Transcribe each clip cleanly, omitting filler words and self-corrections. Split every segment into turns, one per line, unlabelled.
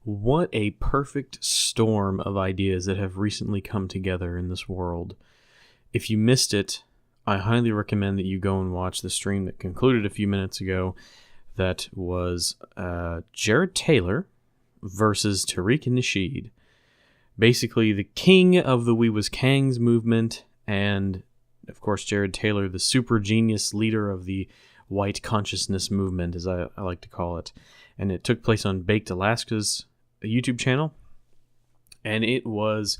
What a perfect storm of ideas that have recently come together in this world. If you missed it, I highly recommend that you go and watch the stream that concluded a few minutes ago. That was Jared Taylor versus Tariq Nasheed. Basically, the king of the We Was Kangs movement, and of course, Jared Taylor, the super genius leader of the white consciousness movement, as I like to call it. And it took place on Baked Alaska's YouTube channel, and it was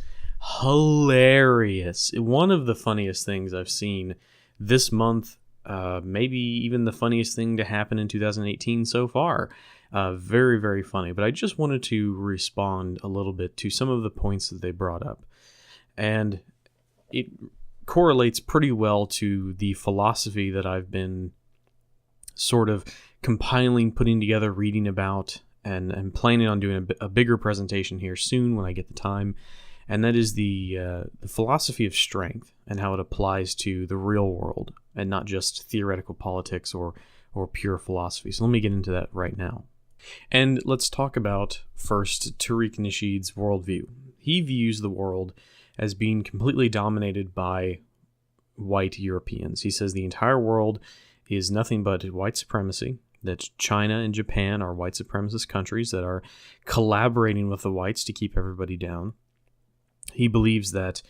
hilarious. One of the funniest things I've seen this month, maybe even the funniest thing to happen in 2018 so far. Very, very funny. But I just wanted to respond a little bit to some of the points that they brought up. And it correlates pretty well to the philosophy that I've been sort of compiling, putting together, reading about, and planning on doing a bigger presentation here soon when I get the time. And that is the philosophy of strength and how it applies to the real world and not just theoretical politics or pure philosophy. So let me get into that right now. And let's talk about first Tariq Nasheed's worldview. He views the world as being completely dominated by white Europeans. He says the entire world is nothing but white supremacy, that China and Japan are white supremacist countries that are collaborating with the whites to keep everybody down. He believes that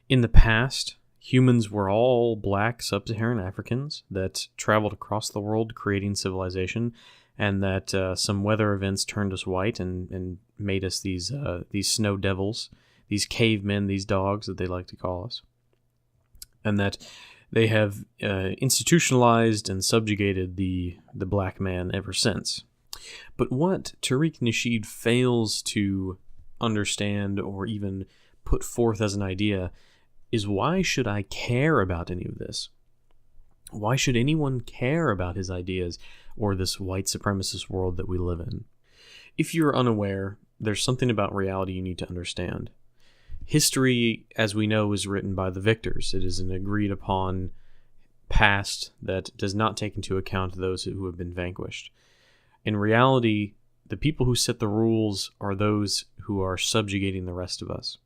in the past, humans were all black sub-Saharan Africans that traveled across the world creating civilization, and that some weather events turned us white and made us these snow devils, these cavemen, these dogs that they like to call us, and that they have institutionalized and subjugated the black man ever since. But what Tariq Nasheed fails to understand or even put forth as an idea is, why should I care about any of this? Why should anyone care about his ideas or this white supremacist world that we live in? If you're unaware, there's something about reality you need to understand. History, as we know, is written by the victors. It is an agreed upon past that does not take into account those who have been vanquished. In reality, the people who set the rules are those who are subjugating the rest of us.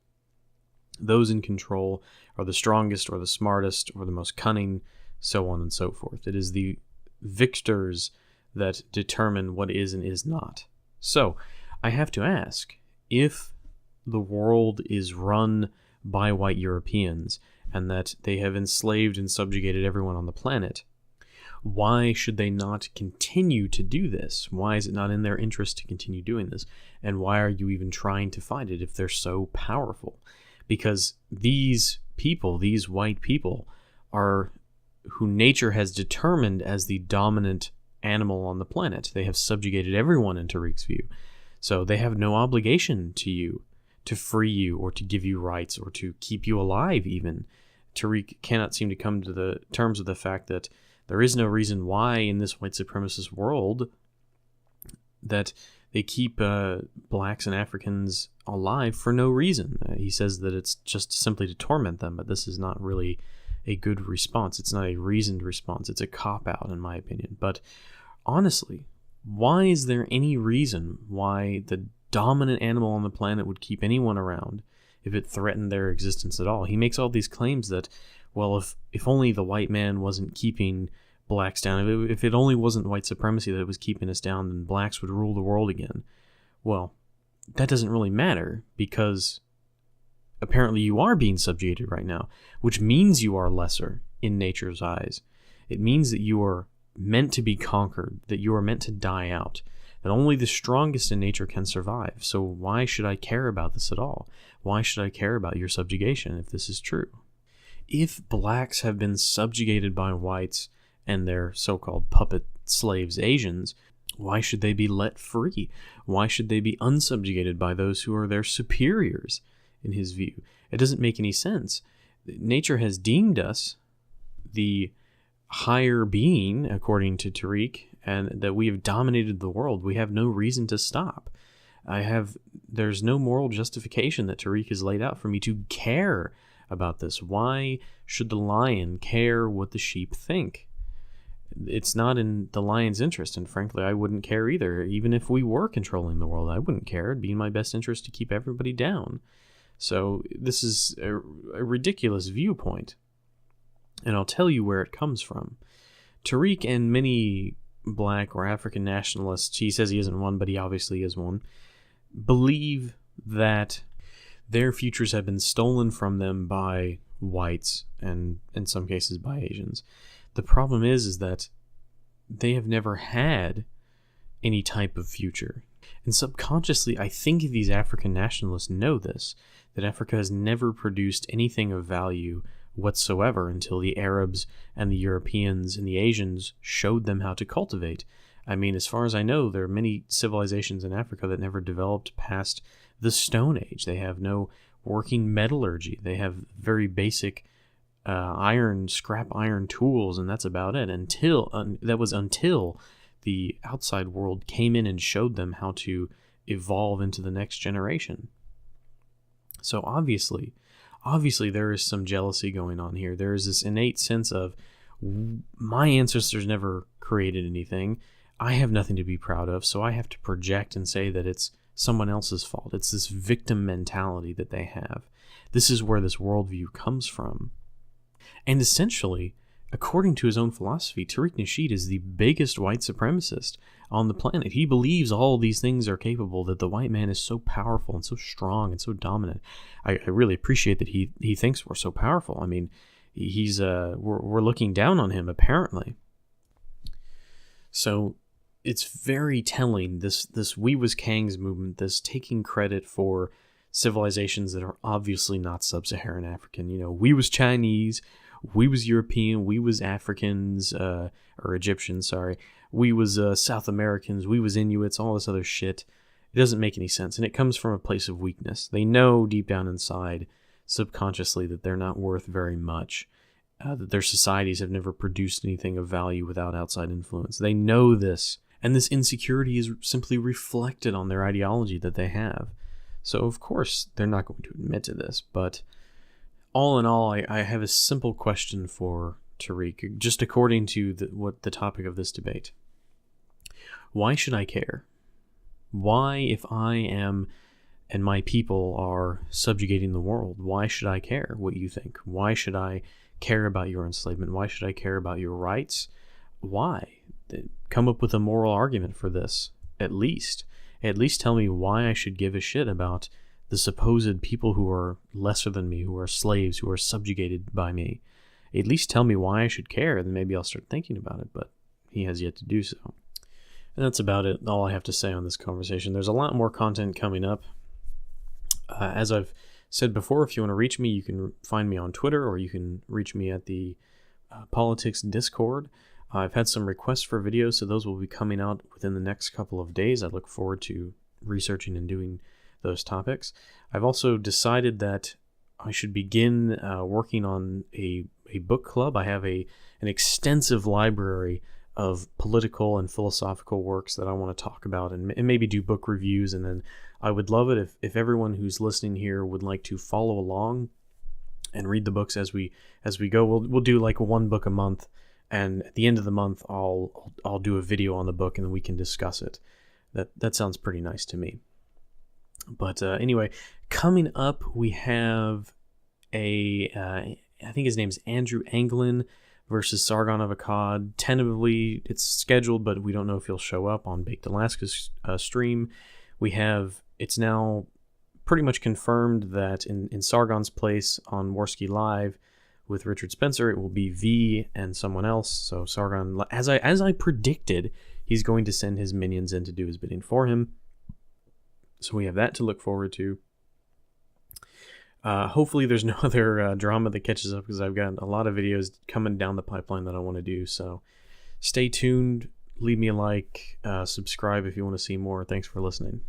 Those in control are the strongest or the smartest or the most cunning, so on and so forth. It is the victors that determine what is and is not. So, I have to ask, if the world is run by white Europeans and that they have enslaved and subjugated everyone on the planet, why should they not continue to do this? Why is it not in their interest to continue doing this? And why are you even trying to fight it if they're so powerful? Because these people, these white people, are who nature has determined as the dominant animal on the planet. They have subjugated everyone in Tariq's view. So they have no obligation to you, to free you, or to give you rights, or to keep you alive even. Tariq cannot seem to come to the terms with the fact that there is no reason why in this white supremacist world that they keep blacks and Africans alive for no reason. He says that it's just simply to torment them, but this is not really a good response. It's not a reasoned response. It's a cop-out, in my opinion. But honestly, why is there any reason why the dominant animal on the planet would keep anyone around if it threatened their existence at all? He makes all these claims that, well, if only the white man wasn't keeping blacks down, if it only wasn't white supremacy that was keeping us down, then blacks would rule the world again. Well, that doesn't really matter, because apparently you are being subjugated right now, which means you are lesser in nature's eyes. It means that you are meant to be conquered, that you are meant to die out, that only the strongest in nature can survive. So why should I care about this at all? Why should I care about your subjugation if this is true? If blacks have been subjugated by whites and their so-called puppet slaves, Asians, why should they be let free? Why should they be unsubjugated by those who are their superiors, in his view? It doesn't make any sense. Nature has deemed us the higher being, according to Tariq, and that we have dominated the world. We have no reason to stop. There's no moral justification that Tariq has laid out for me to care about this. Why should the lion care what the sheep think? it's not in the lion's interest, and frankly, I wouldn't care either. Even if we were controlling the world, I wouldn't care. It'd be in my best interest to keep everybody down. So this is a ridiculous viewpoint, and I'll tell you where it comes from. Tariq and many black or African nationalists, he says he isn't one, but he obviously is one, believe that their futures have been stolen from them by whites and in some cases by Asians. The problem is that they have never had any type of future. And subconsciously, I think these African nationalists know this, that Africa has never produced anything of value whatsoever until the Arabs and the Europeans and the Asians showed them how to cultivate. I mean, as far as I know, there are many civilizations in Africa that never developed past the Stone Age. They have no working metallurgy. They have very basic scrap iron tools, and that's about it. That was until the outside world came in and showed them how to evolve into the next generation. So obviously there is some jealousy going on here. There is this innate sense of, my ancestors never created anything. I have nothing to be proud of, so I have to project and say that it's someone else's fault. It's this victim mentality that they have. This is where this worldview comes from. And essentially, according to his own philosophy, Tariq Nasheed is the biggest white supremacist on the planet. He believes all these things are capable, that the white man is so powerful and so strong and so dominant. I really appreciate that he thinks we're so powerful. I mean, we're looking down on him, apparently. So it's very telling, this We Was Kangs movement, this taking credit for civilizations that are obviously not sub-Saharan African. You know, we was Chinese, we was European, we was Africans, or Egyptians, sorry. We was South Americans, we was Inuits, all this other shit. It doesn't make any sense, and it comes from a place of weakness. They know deep down inside, subconsciously, that they're not worth very much, that their societies have never produced anything of value without outside influence. They know this, and this insecurity is simply reflected on their ideology that they have. So, of course, they're not going to admit to this, but all in all, I have a simple question for Tariq, just according to what the topic of this debate. Why should I care? Why, if I am and my people are subjugating the world, why should I care what you think? Why should I care about your enslavement? Why should I care about your rights? Why? Come up with a moral argument for this, at least. At least tell me why I should give a shit about the supposed people who are lesser than me, who are slaves, who are subjugated by me. At least tell me why I should care, and maybe I'll start thinking about it, but he has yet to do so. And that's about it, all I have to say on this conversation. There's a lot more content coming up. As I've said before, if you want to reach me, you can find me on Twitter, or you can reach me at the Politics Discord. I've had some requests for videos, so those will be coming out within the next couple of days. I look forward to researching and doing those topics. I've also decided that I should begin working on a book club. I have an extensive library of political and philosophical works that I want to talk about and maybe do book reviews. And then I would love it if everyone who's listening here would like to follow along and read the books as we go. We'll do like one book a month, and at the end of the month I'll do a video on the book, and then we can discuss it. That sounds pretty nice to me. But anyway, coming up we have I think his name's Andrew Anglin versus Sargon of Akkad. Tentatively, it's scheduled, but we don't know if he'll show up on Baked Alaska's stream. It's now pretty much confirmed that in Sargon's place on Warski Live with Richard Spencer, it will be V and someone else. So Sargon, as I predicted, he's going to send his minions in to do his bidding for him. So we have that to look forward to. Hopefully there's no other drama that catches up, because I've got a lot of videos coming down the pipeline that I want to do. So stay tuned, leave me a like, subscribe if you want to see more. Thanks for listening.